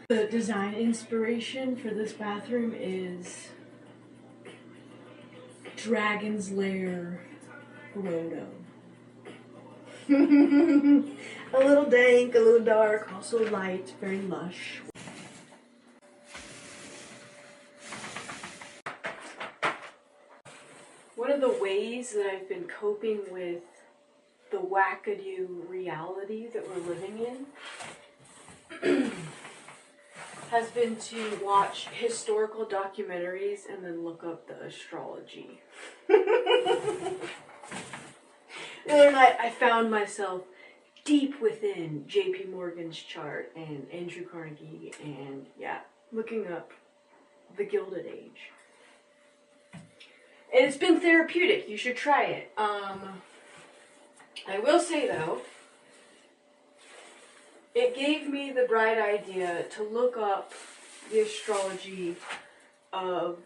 The design inspiration for this bathroom is Dragon's Lair Grotto. A little dank, a little dark, also light, very lush. One of the ways that I've been coping with the Wackadoo reality that we're living in has been to watch historical documentaries and then look up the astrology. The other night I found myself deep within JP Morgan's chart and Andrew Carnegie and looking up the Gilded Age. And it's been therapeutic. You should try it. I will say though, it gave me the bright idea to look up the astrology of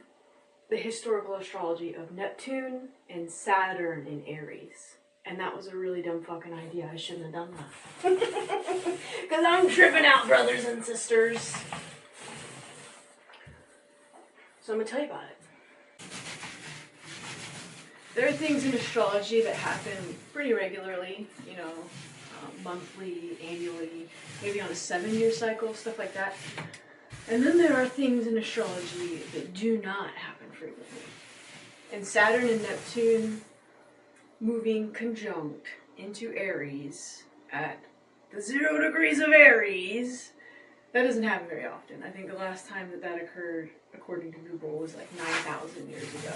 the historical astrology of Neptune and Saturn in Aries. And that was a really dumb fucking idea. I shouldn't have done that. Because I'm tripping out, brothers and sisters. So I'm going to tell you about it. There are things in astrology that happen pretty regularly, you know, monthly, annually, maybe on a 7-year cycle, stuff like that. And then there are things in astrology that do not happen frequently. And Saturn and Neptune moving conjunct into Aries at the 0 degrees of Aries, that doesn't happen very often. I think the last time that occurred, according to Google, was like 9,000 years ago.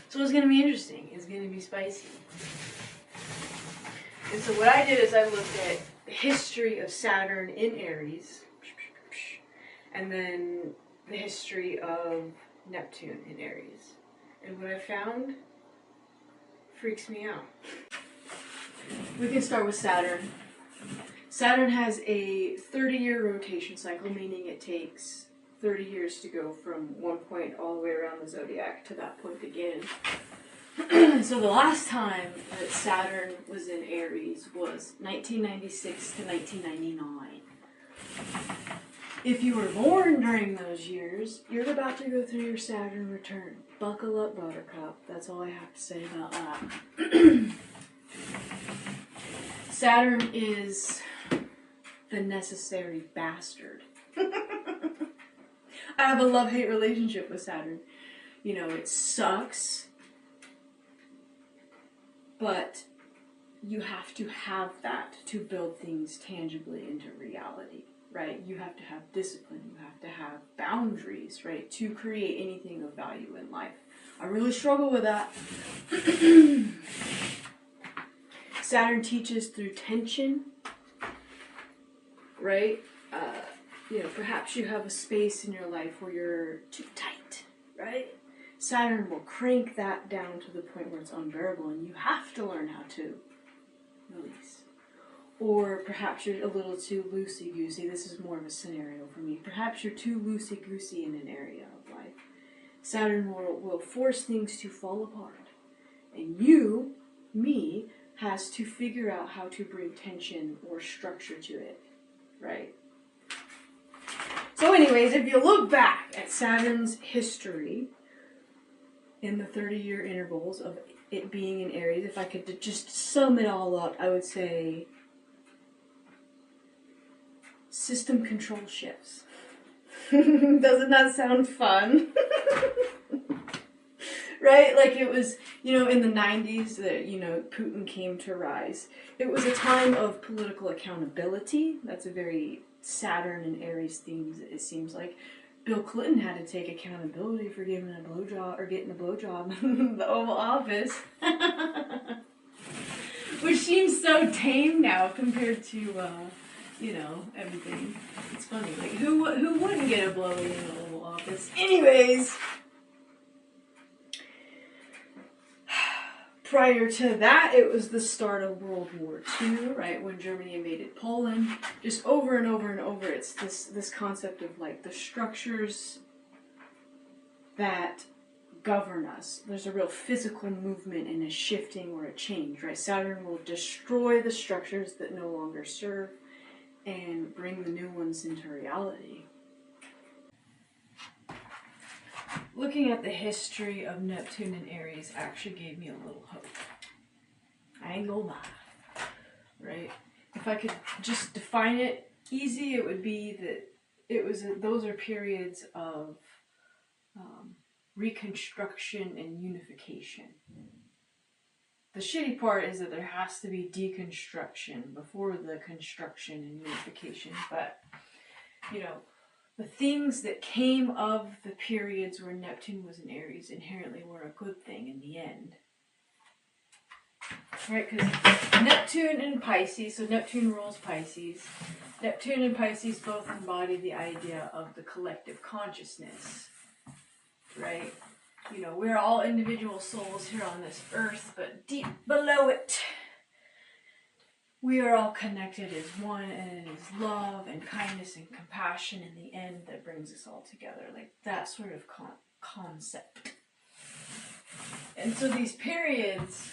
So it's going to be interesting. It's going to be spicy. And so what I did is I looked at the history of Saturn in Aries, and then the history of Neptune in Aries. And what I found freaks me out. We can start with Saturn. Saturn has a 30-year rotation cycle, meaning it takes 30 years to go from one point all the way around the zodiac to that point again. So the last time that Saturn was in Aries was 1996 to 1999. If you were born during those years, you're about to go through your Saturn return. Buckle up, Buttercup. That's all I have to say about that. Saturn is the necessary bastard. I have a love-hate relationship with Saturn. You know, it sucks, but you have to have that to build things tangibly into reality, right? You have to have discipline, you have to have boundaries, right, to create anything of value in life. I really struggle with that. Saturn teaches through tension, right? You know, perhaps you have a space in your life where you're too tight, right? Saturn will crank that down to the point where it's unbearable, and you have to learn how to release. Or perhaps you're a little too loosey-goosey. This is more of a scenario for me. Perhaps you're too loosey-goosey in an area of life. Saturn will force things to fall apart. And you, me, has to figure out how to bring tension or structure to it, right? So anyways, if you look back at Saturn's history in the 30-year intervals of it being in Aries, if I could just sum it all up, I would say system control shifts. Doesn't that sound fun? Right? Like it was, you know, in the 90s that, you know, Putin came to rise. It was a time of political accountability. That's a very Saturn and Aries themes, it seems like. Bill Clinton had to take accountability for giving a blowjob or getting a blowjob in the Oval Office. Which seems so tame now compared to, you know, everything. It's funny. Like, who wouldn't get a blowy in the Oval Office? Anyways, prior to that, it was the start of World War II, right, when Germany invaded Poland. Just over and over and over, it's this concept of, like, the structures that govern us. There's a real physical movement and a shifting or a change, right? Saturn will destroy the structures that no longer serve and bring the new ones into reality. looking at the history of Neptune and Aries actually gave me a little hope. I ain't gonna lie, right? If I could just define it easy, it would be that those are periods of reconstruction and unification. The shitty part is that there has to be deconstruction before the construction and unification, but, you know, the things that came of the periods where Neptune was in Aries inherently were a good thing in the end. Right, because Neptune and Pisces, so Neptune rules Pisces. Neptune and Pisces both embody the idea of the collective consciousness, right? You know, we're all individual souls here on this earth, but deep below it, we are all connected as one, and it is love and kindness and compassion in the end that brings us all together. Like that sort of concept. And so these periods,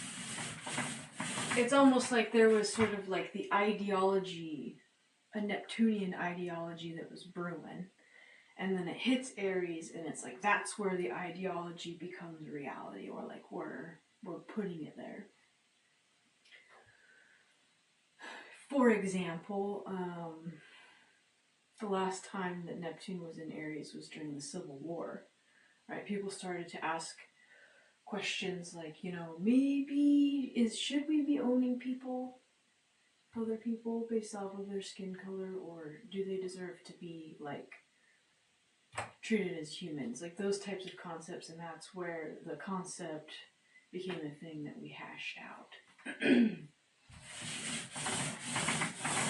it's almost like there was sort of like the ideology, a Neptunian ideology that was brewing. And then it hits Aries, and it's like that's where the ideology becomes reality, or like we're putting it there. For example, the last time that Neptune was in Aries was during the Civil War, right? People started to ask questions like, you know, should we be owning other people based off of their skin color, or do they deserve to be like treated as humans? Like those types of concepts, and that's where the concept became a thing that we hashed out.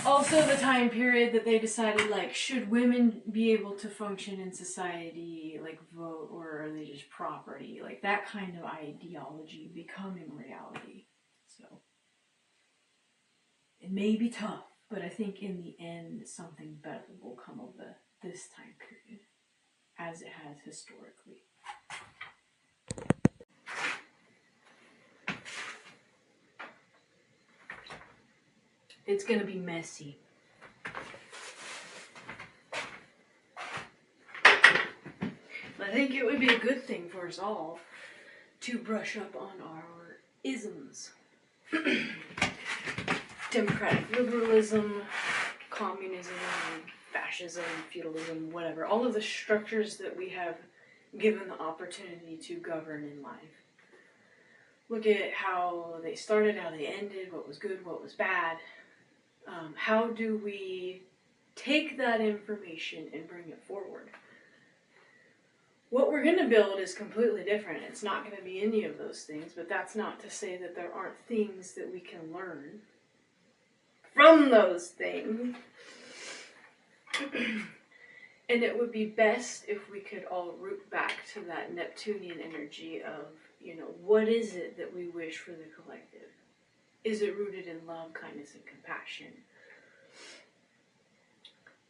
Also the time period that they decided, like, should women be able to function in society, like vote, or are they just property? Like that kind of ideology becoming reality. So it may be tough, but I think in the end something better will come of this time period, as it has historically. It's gonna be messy. I think it would be a good thing for us all to brush up on our isms. Democratic liberalism, communism, fascism, feudalism, whatever. All of the structures that we have given the opportunity to govern in life. Look at how they started, how they ended, what was good, what was bad. How do we take that information and bring it forward? What we're going to build is completely different. It's not going to be any of those things, but that's not to say that there aren't things that we can learn from those things. And it would be best if we could all root back to that Neptunian energy of, you know, what is it that we wish for the collective? Is it rooted in love, kindness, and compassion?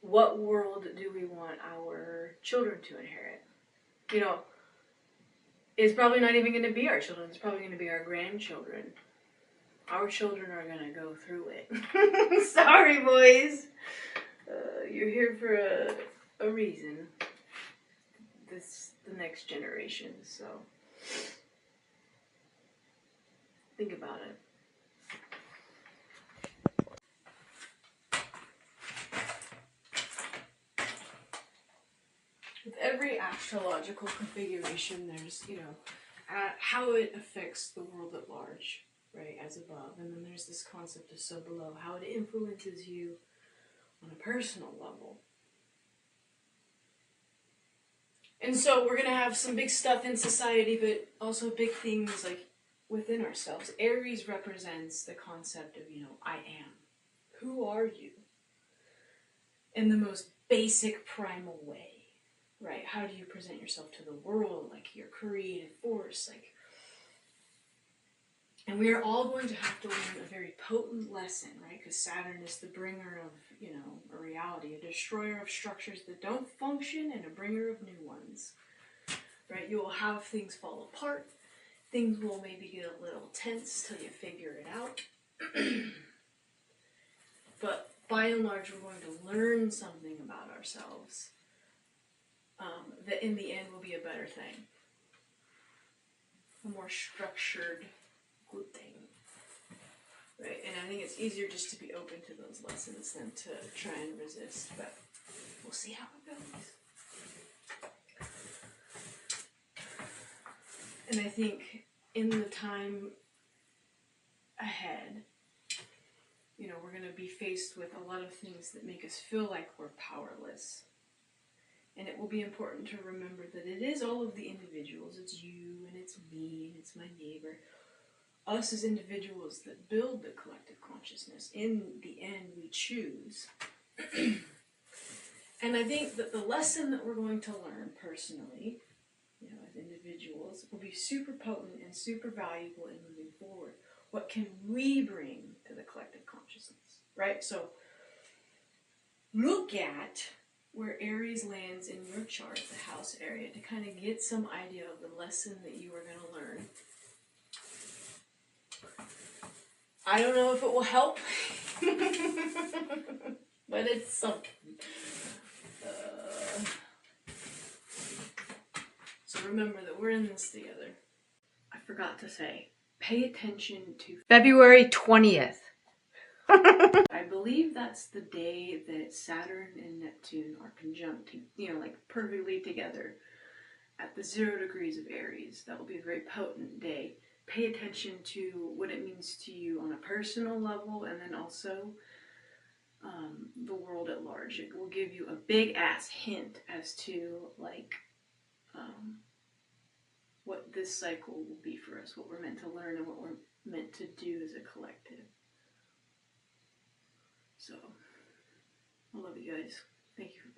What world do we want our children to inherit? You know, it's probably not even going to be our children. It's probably going to be our grandchildren. Our children are going to go through it. Sorry, boys. You're here for a reason. The next generation, so think about it. With every astrological configuration, there's, you know, how it affects the world at large, right, as above. And then there's this concept of so below, how it influences you on a personal level. And so we're going to have some big stuff in society, but also big things like within ourselves. Aries represents the concept of, you know, I am. Who are you? In the most basic, primal way. Right, how do you present yourself to the world, like your creative force, like, and we are all going to have to learn a very potent lesson, right, because Saturn is the bringer of, you know, a reality, a destroyer of structures that don't function and a bringer of new ones, right, you will have things fall apart, things will maybe get a little tense till you figure it out, but by and large we're going to learn something about ourselves. That in the end will be a better thing. a more structured, good thing. Right, and I think it's easier just to be open to those lessons than to try and resist, but we'll see how it goes. And I think in the time ahead, you know, we're going to be faced with a lot of things that make us feel like we're powerless. And it will be important to remember that it is all of the individuals. It's you, and it's me, and it's my neighbor. Us as individuals that build the collective consciousness. In the end, we choose. And I think that the lesson that we're going to learn personally, you know, as individuals, will be super potent and super valuable in moving forward. What can we bring to the collective consciousness, right? So look at where Aries lands in your chart, the house area, to kind of get some idea of the lesson that you are going to learn. I don't know if it will help, but it's something. So remember that we're in this together. I forgot to say, pay attention to February 20th. I believe that's the day that Saturn and Neptune are conjunct, you know, like perfectly together at the 0 degrees of Aries. That will be a very potent day. Pay attention to what it means to you on a personal level, and then also the world at large. It will give you a big ass hint as to like what this cycle will be for us, what we're meant to learn and what we're meant to do as a collective. So, I love you guys. Thank you for